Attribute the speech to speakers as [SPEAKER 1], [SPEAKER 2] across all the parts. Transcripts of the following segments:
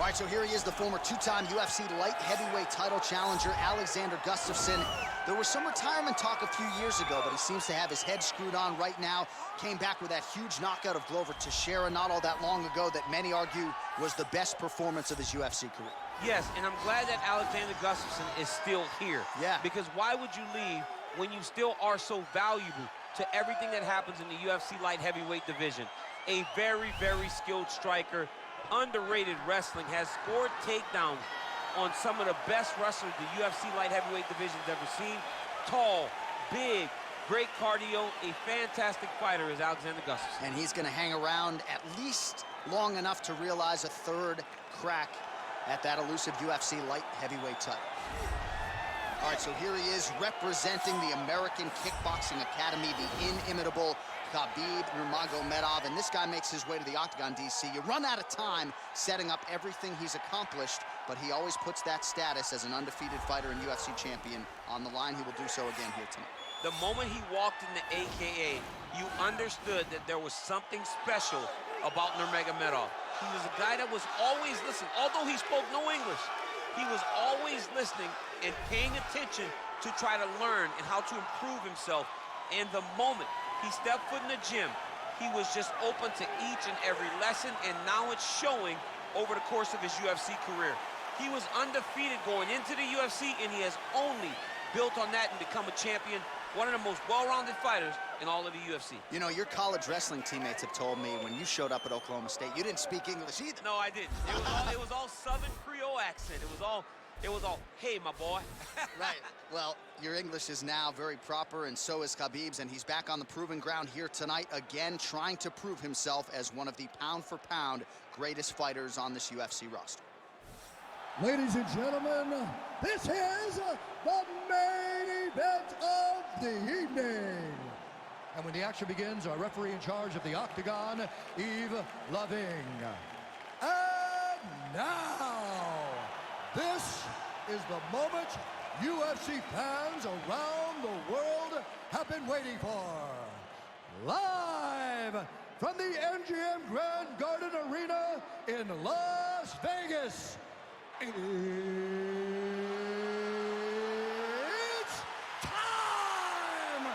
[SPEAKER 1] All right, so here he is, the former two-time UFC light heavyweight title challenger, Alexander Gustafsson. There was some retirement talk a few years ago, but he seems to have his head screwed on right now. Came back with that huge knockout of Glover Teixeira not all that long ago that many argue was the best performance of his UFC career.
[SPEAKER 2] Yes, and I'm glad that Alexander Gustafsson is still here.
[SPEAKER 1] Yeah.
[SPEAKER 2] Because why would you leave when you still are so valuable to everything that happens in the UFC light heavyweight division? A very, very skilled striker, underrated wrestling, has scored takedowns on some of the best wrestlers the UFC light heavyweight division's ever seen. Tall, big, great cardio, a fantastic fighter is Alexander Gustafsson.
[SPEAKER 1] And he's going to hang around at least long enough to realize a third crack at that elusive UFC light heavyweight title. All right, so here he is representing the American Kickboxing Academy, the inimitable Khabib Nurmagomedov, and this guy makes his way to the octagon, DC. You run out of time setting up everything he's accomplished, but he always puts that status as an undefeated fighter and UFC champion on the line. He will do so again here tonight.
[SPEAKER 2] The moment he walked in the AKA, you understood that there was something special about Nurmagomedov. He was a guy that was always listening. Although he spoke no English, he was always listening and paying attention to try to learn and how to improve himself. And the moment he stepped foot in the gym, he was just open to each and every lesson, and now it's showing over the course of his UFC career. He was undefeated going into the UFC, and he has only built on that and become a champion, one of the most well-rounded fighters in all of the UFC. You know, your college wrestling teammates have told me when you showed up at Oklahoma State, you didn't speak English either. No, I didn't. It was all Southern Creole accent. It was all, hey, my boy.
[SPEAKER 1] Right. Well, your English is now very proper, and so is Khabib's, and he's back on the proving ground here tonight, again, trying to prove himself as one of the pound-for-pound greatest fighters on this UFC roster.
[SPEAKER 3] Ladies and gentlemen, this is the main event of the evening. And when the action begins, our referee in charge of the octagon, Yves Loving. And now, this is the moment UFC fans around the world have been waiting for. Live from the MGM Grand Garden Arena in Las Vegas. It's time!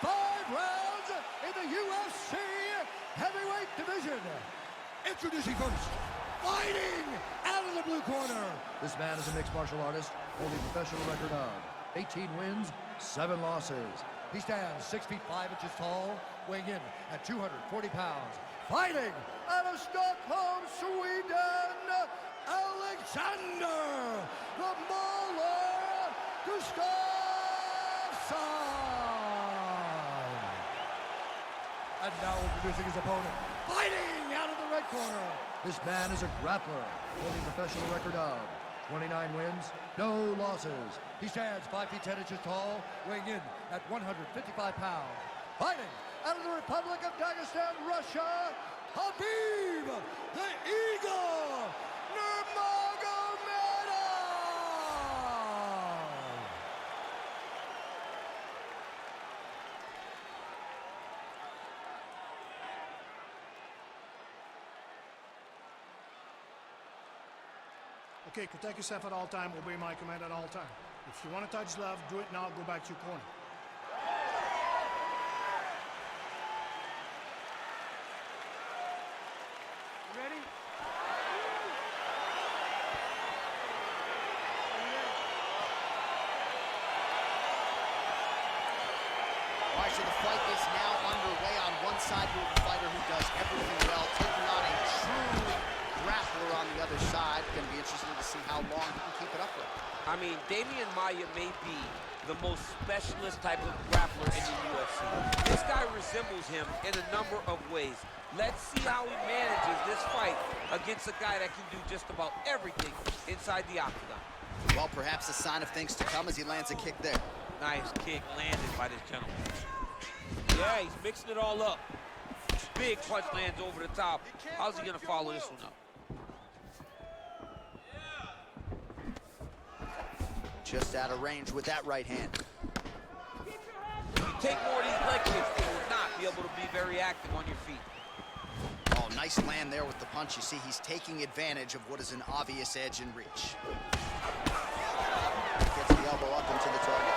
[SPEAKER 3] 5 rounds in the UFC heavyweight division. Introducing first, fighting out of the blue corner. This man is a mixed martial artist, holding a professional record of 18 wins, 7 losses. He stands 6 feet 5 inches tall, weighing in at 240 pounds. Fighting out of Stockholm, Sweden, Alexander the Mauler Gustafsson. And now introducing his opponent, fighting out of the red corner. This man is a grappler, holding a professional record of 29 wins, no losses. He stands 5 feet 10 inches tall, weighing in at 155 pounds. Fighting out of the Republic of Dagestan, Russia, Khabib the Eagle Nurmagomedov!
[SPEAKER 4] Okay, protect yourself at all time, obey my command at all time. If you want to touch love, do it now, go back to your corner. You ready?
[SPEAKER 1] All right, so the fight is now underway. On one side, you have a fighter who does everything well, taking on a true grappler on the other side. Going to be interesting to see how long he can keep it up with.
[SPEAKER 2] I mean, Damian Maia may be the most specialist type of grappler in the UFC. This guy resembles him in a number of ways. Let's see how he manages this fight against a guy that can do just about everything inside the octagon.
[SPEAKER 1] Well, perhaps a sign of things to come as he lands a kick there.
[SPEAKER 2] Nice kick landed by this gentleman. Yeah, he's mixing it all up. Big punch lands over the top. How's he gonna follow this one up?
[SPEAKER 1] Just out of range with that right hand.
[SPEAKER 2] If you take more of these leg kicks, you will not be able to be very active on your feet.
[SPEAKER 1] Oh, nice land there with the punch. You see, he's taking advantage of what is an obvious edge in reach. Gets the elbow up into the target.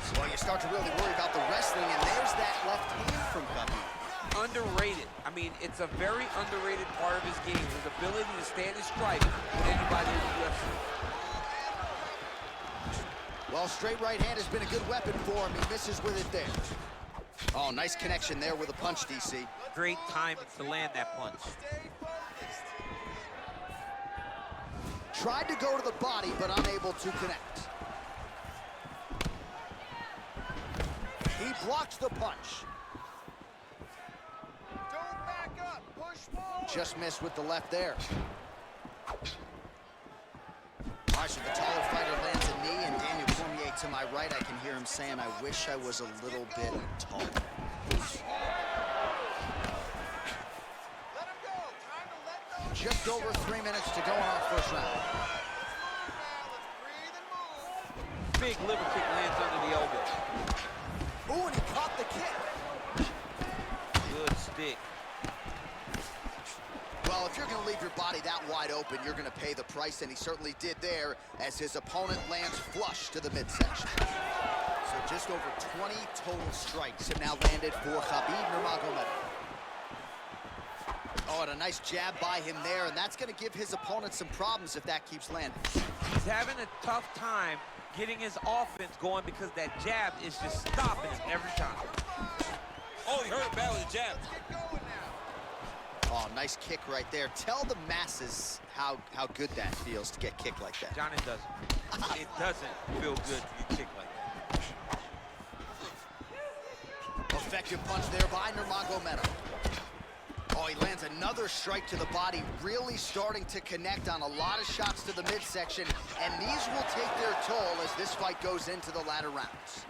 [SPEAKER 1] So you start to really worry about the wrestling, and there's that left hand from Khabib.
[SPEAKER 2] Underrated. I mean, it's a very underrated part of his game, his ability to stand and strike with anybody in the UFC.
[SPEAKER 1] Well, straight right hand has been a good weapon for him. He misses with it there. Oh, nice connection there with a punch, DC.
[SPEAKER 2] Great time to land that punch.
[SPEAKER 1] Tried to go to the body, but unable to connect. He blocks the punch.
[SPEAKER 3] Don't back up. Push forward.
[SPEAKER 1] Just missed with the left there. All right, so the taller fighter lands a knee, and Daniel Cormier to my right, I can hear him saying, I wish I was a little bit taller.
[SPEAKER 3] Let him go. Time to let those.
[SPEAKER 1] Just over 3 minutes to go in our first round.
[SPEAKER 3] Let's breathe and move.
[SPEAKER 2] Big liver kick lands under the elbow.
[SPEAKER 1] Ooh, and he caught the kick.
[SPEAKER 2] Good stick.
[SPEAKER 1] Well, if you're going to leave your body that wide open, you're going to pay the price, and he certainly did there as his opponent lands flush to the midsection. So just over 20 total strikes have now landed for Khabib Nurmagomedov. Oh, and a nice jab by him there, and that's going to give his opponent some problems if that keeps landing.
[SPEAKER 2] He's having a tough time getting his offense going because that jab is just stopping him every time. Oh, he hurt him bad with the jab.
[SPEAKER 1] Oh, nice kick right there. Tell the masses how good that feels to get kicked like that.
[SPEAKER 2] John, it doesn't. It doesn't feel good to get kicked like that.
[SPEAKER 1] Effective punch there by Nurmagomedov. Oh, he lands another strike to the body, really starting to connect on a lot of shots to the midsection, and these will take their toll as this fight goes into the latter rounds.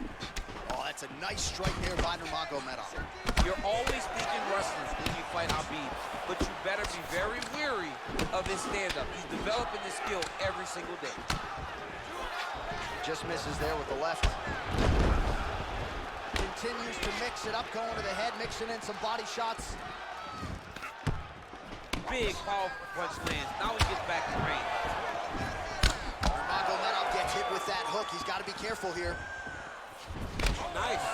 [SPEAKER 1] Oh, that's a nice strike there by Nurmagomedov.
[SPEAKER 2] You're always thinking wrestling when you fight Khabib, but you better be very wary of his stand-up. He's developing this skill every single day.
[SPEAKER 1] Just misses there with the left. Continues to mix it up, going to the head, mixing in some body shots.
[SPEAKER 2] Big, powerful punch lands. Now he gets back to range.
[SPEAKER 1] Nurmagomedov gets hit with that hook. He's got to be careful here.
[SPEAKER 2] Nice.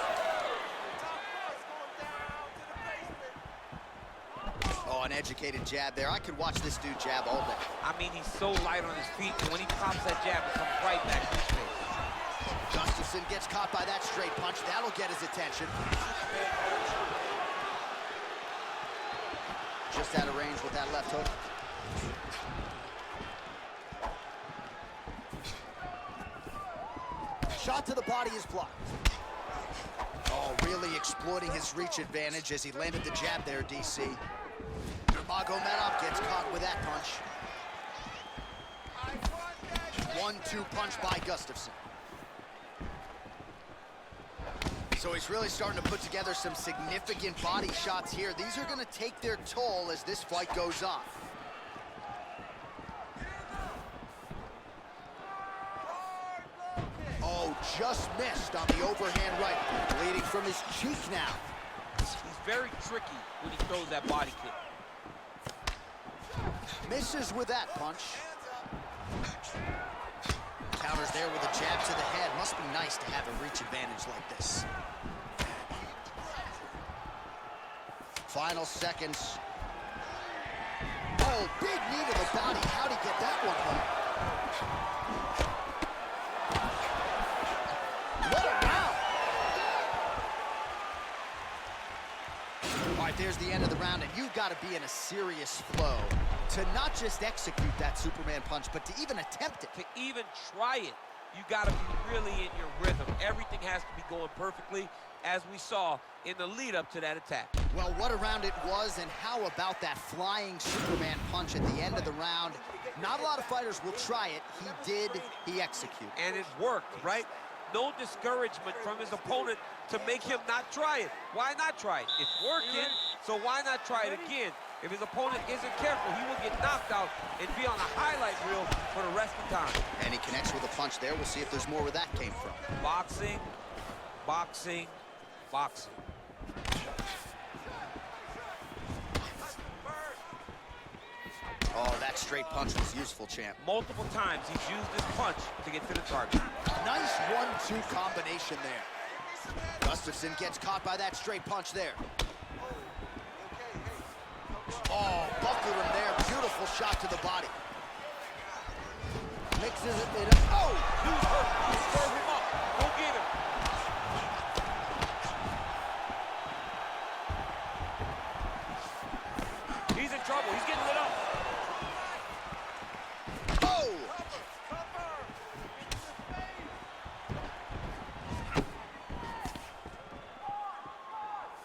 [SPEAKER 1] Oh, an educated jab there. I could watch this dude jab all day.
[SPEAKER 2] I mean, he's so light on his feet, and when he pops that jab, it comes right back to his face.
[SPEAKER 1] Gustafsson gets caught by that straight punch. That'll get his attention. Just out of range with that left hook. Shot to the body is blocked. Oh, really exploiting his reach advantage as he landed the jab there, DC. Nurmagomedov gets caught with that punch. 1-2 punch by Gustafsson. So he's really starting to put together some significant body shots here. These are going to take their toll as this fight goes on. Oh, just missed on the overhand right. Bleeding from his cheek now.
[SPEAKER 2] He's very tricky when he throws that body kick.
[SPEAKER 1] Misses with that punch. Counters there with a jab to the head. Must be nice to have a reach advantage like this. Final seconds. Oh, big knee to the body. How'd he get that one home? What a round! All right, there's the end of the round, and you've got to be in a serious flow to not just execute that Superman punch, but to even attempt it.
[SPEAKER 2] To even try it, you got to be really in your rhythm. Everything has to be going perfectly, as we saw in the lead up to that attack.
[SPEAKER 1] Well, what a round it was, and how about that flying Superman punch at the end of the round? Not a lot of fighters will try it. He did, he executed.
[SPEAKER 2] And it worked, right? No discouragement from his opponent to make him not try it. Why not try it? It's working, so why not try it again? If his opponent isn't careful, he will get knocked out and be on a highlight reel for the rest of the time.
[SPEAKER 1] And he connects with a punch there. We'll see if there's more where that came from.
[SPEAKER 2] Boxing, boxing, boxing.
[SPEAKER 1] Oh, that straight punch was useful, champ.
[SPEAKER 2] Multiple times he's used this punch to get to the target.
[SPEAKER 1] Nice 1-2 combination there. Gustafsson gets caught by that straight punch there. Oh, buckled him there. Beautiful shot to the body. Mixes it up. Oh!
[SPEAKER 2] Use her. Serve him up. Go get him. He's in trouble. He's getting lit up.
[SPEAKER 1] Oh!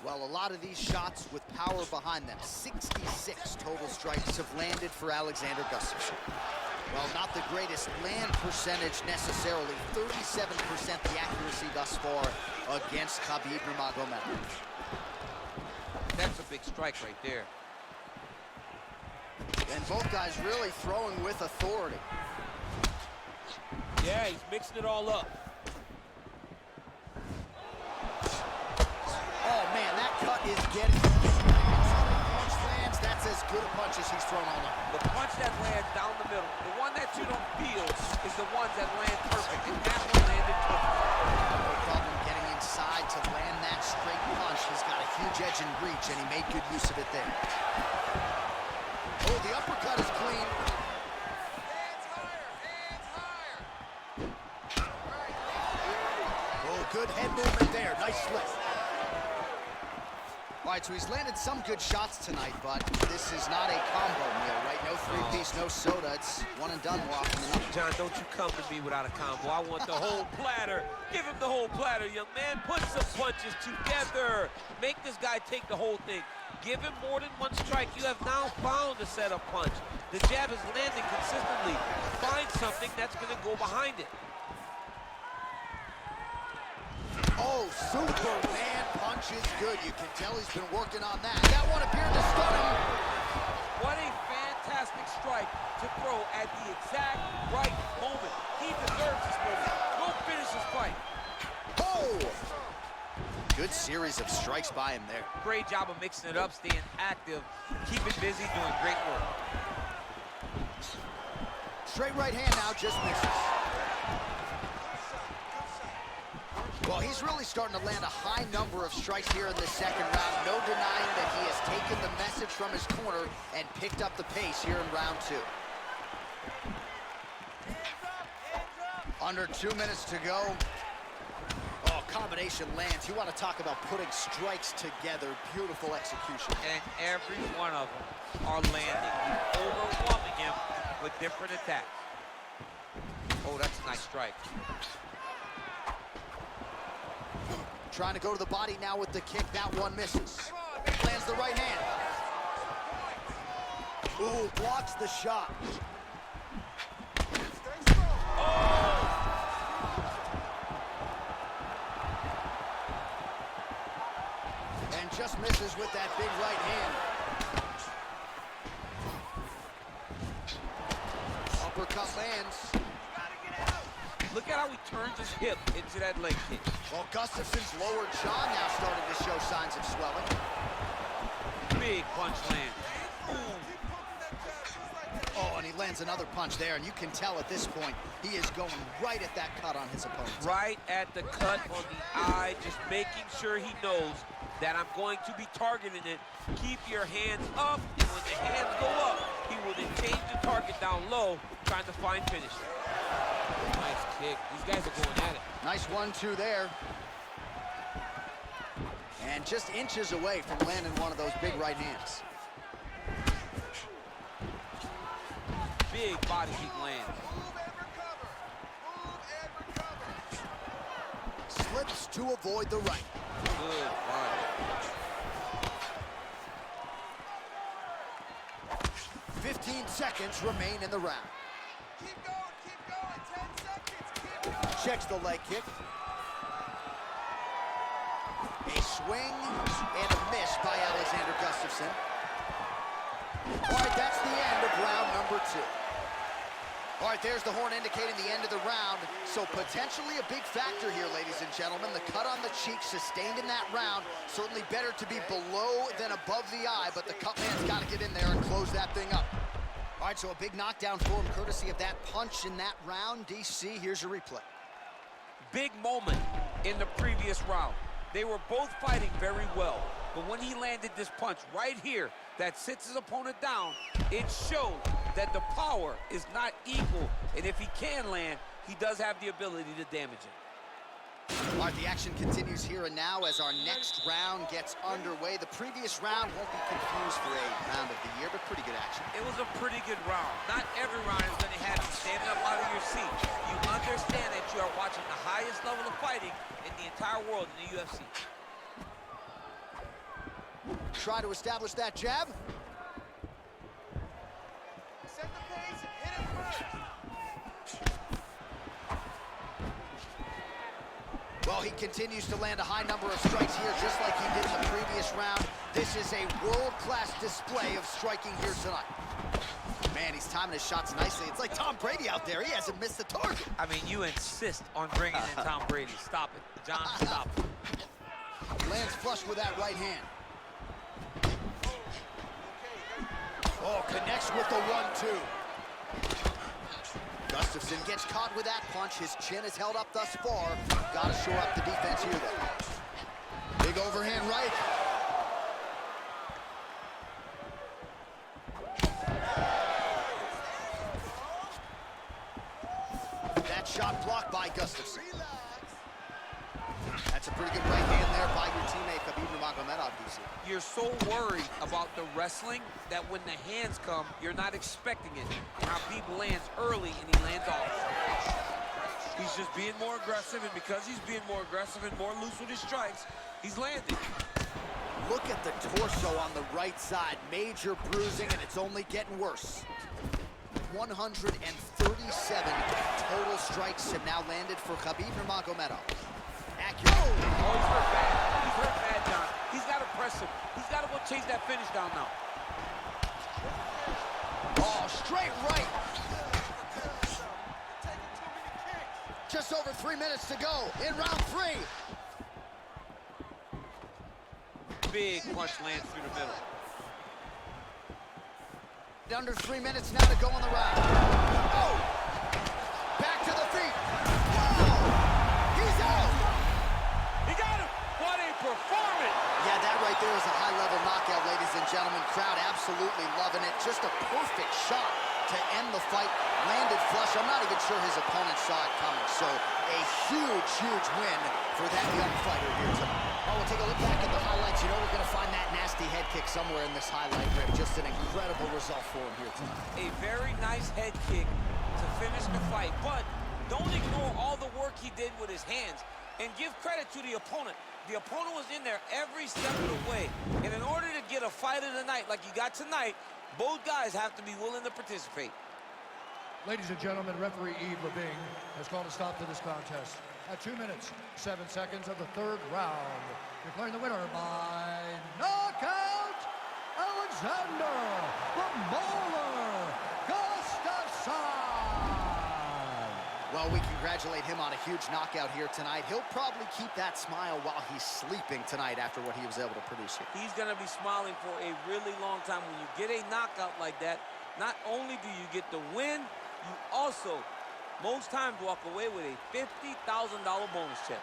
[SPEAKER 1] Well, a lot of these shots with power behind them. 66 total strikes have landed for Alexander Gustafsson. Well, not the greatest land percentage necessarily. 37% the accuracy thus far against Khabib Nurmagomedov.
[SPEAKER 2] That's a big strike right there.
[SPEAKER 1] And both guys really throwing with authority.
[SPEAKER 2] Yeah, he's mixing it all up.
[SPEAKER 1] Oh, man, that cut is getting... Punch lands, that's as good a punch as he's thrown all night.
[SPEAKER 2] The punch that lands down the middle, the one that you don't feel, is the ones that land perfect, and that one landed perfect.
[SPEAKER 1] No problem getting inside to land that straight punch. He's got a huge edge and reach, and he made good use of it there. Oh, the uppercut is clean.
[SPEAKER 3] Hands higher, hands higher.
[SPEAKER 1] Oh, good head movement there. Nice slip. All right, so he's landed some good shots tonight, but this is not a combo meal, right? No three-piece, no soda. It's one and done more often than not.
[SPEAKER 2] John, don't you come to me without a combo. I want the whole platter. Give him the whole platter, young man. Put some punches together. Make this guy take the whole thing. Give him more than one strike. You have now found a setup punch. The jab is landing consistently. Find something that's going to go behind it.
[SPEAKER 1] Oh, Superman punch is good. You can tell he's been working on that. That one appeared to stun him.
[SPEAKER 2] What a fantastic strike to throw at the exact right moment. He deserves this moment. Go finish his fight.
[SPEAKER 1] Oh! Good series of strikes by him there.
[SPEAKER 2] Great job of mixing it up, staying active, keeping busy, doing great work.
[SPEAKER 1] Straight right hand now, just misses. Well, he's really starting to land a high number of strikes here in this second round. No denying that he has taken the message from his corner and picked up the pace here in round 2. Under 2 minutes to go. Oh, combination lands. You want to talk about putting strikes together. Beautiful execution.
[SPEAKER 2] And every one of them are landing. He's overwhelming him with different attacks. Oh, that's a nice strike.
[SPEAKER 1] Trying to go to the body now with the kick. That one misses. Lands the right hand. Ooh, blocks the shot. And just misses with that big right hand. Uppercut lands.
[SPEAKER 2] Look at how he turns his hip into that leg kick.
[SPEAKER 1] Well, Gustafsson's lower jaw now starting to show signs of swelling.
[SPEAKER 2] Big punch land. Boom.
[SPEAKER 1] Oh, and he lands another punch there, and you can tell at this point he is going right at that cut on his opponent.
[SPEAKER 2] Right at the cut on the eye, just making sure he knows that I'm going to be targeting it. Keep your hands up, and when the hands go up, he will then change the target down low, trying to find finish. Nice kick. These guys are going at it.
[SPEAKER 1] Nice 1-2 there. And just inches away from landing one of those big right hands.
[SPEAKER 2] Big body kick lands.
[SPEAKER 1] Slips to avoid the right.
[SPEAKER 2] Good body.
[SPEAKER 1] 15 seconds remain in the round.
[SPEAKER 3] Keep going, 10 seconds, keep going.
[SPEAKER 1] Checks the leg kick. A swing and a miss by Alexander Gustafsson. All right, that's the end of round number 2. All right, there's the horn indicating the end of the round. So potentially a big factor here, ladies and gentlemen. The cut on the cheek sustained in that round. Certainly better to be below than above the eye, but the cut man's got to get in there and close that thing up. All right, so a big knockdown for him, courtesy of that punch in that round. DC, here's your replay.
[SPEAKER 2] Big moment in the previous round. They were both fighting very well, but when he landed this punch right here that sits his opponent down, it showed that the power is not equal, and if he can land, he does have the ability to damage it.
[SPEAKER 1] All right, the action continues here and now as our next round gets underway. The previous round won't be confused for a round of the year, but pretty good action.
[SPEAKER 2] It was a pretty good round. Not every round is going to have you standing up out of your seat. You understand that you are watching the highest level of fighting in the entire world in the UFC.
[SPEAKER 1] Try to establish that jab.
[SPEAKER 5] Set the pace and hit it first.
[SPEAKER 1] Well, he continues to land a high number of strikes here, just like he did in the previous round. This is a world-class display of striking here tonight. Man, he's timing his shots nicely. It's like Tom Brady out there. He hasn't missed the target.
[SPEAKER 2] I mean, you insist on bringing in Tom Brady. Stop it. John, stop it.
[SPEAKER 1] Lands flush with that right hand. Oh, connects with the 1-2. Gustafsson gets caught with that punch. His chin is held up thus far. Got to shore up the defense here, though. Big overhand right. That shot blocked by Gustafsson. That's a pretty good right hand there by your teammate, Khabib Nurmagomedov, DC.
[SPEAKER 2] You're so worried about the wrestling that when the hands come, you're not expecting it. Khabib lands early and he lands off. He's just being more aggressive, and because he's being more aggressive and more loose with his strikes, he's landing.
[SPEAKER 1] Look at the torso on the right side. Major bruising, and it's only getting worse. 137 total strikes have now landed for Khabib Nurmagomedov. Accurate.
[SPEAKER 2] Oh, he's hurt bad. He's hurt bad, John. He's got to press him. He's got to go chase that finish down now.
[SPEAKER 1] Oh, straight right. Just over 3 minutes to go in round 3.
[SPEAKER 2] Big punch lands through the middle.
[SPEAKER 1] Under 3 minutes now to go in the round. Oh! Back to the feet. Whoa! He's out!
[SPEAKER 2] He got him! What a performance!
[SPEAKER 1] Yeah, that right there is a high-level knockout, ladies and gentlemen. Crowd absolutely loving it. Just a perfect shot to end the fight. Landed flush. I'm not even sure his opponent saw it coming. So a huge, huge win for that young fighter here tonight. Oh, we'll take a look back at the highlights. You know we're going to find that nasty head kick somewhere in this highlight rip. Just an incredible result for him here tonight.
[SPEAKER 2] A very nice head kick to finish the fight, but don't ignore all the work he did with his hands, and give credit to the opponent. The opponent was in there every step of the way, and in order to get a fight of the night like you got tonight, both guys have to be willing to participate.
[SPEAKER 3] Ladies and gentlemen, referee Yves Leving has called a stop to this contest at 2 minutes, 7 seconds of the third round. Declaring the winner by knockout, Alexander the Mauler Gustafsson.
[SPEAKER 1] Well, we congratulate him on a huge knockout here tonight. He'll probably keep that smile while he's sleeping tonight after what he was able to produce here.
[SPEAKER 2] He's going to be smiling for a really long time. When you get a knockout like that, not only do you get the win, you also, most times, walk away with a $50,000 bonus check.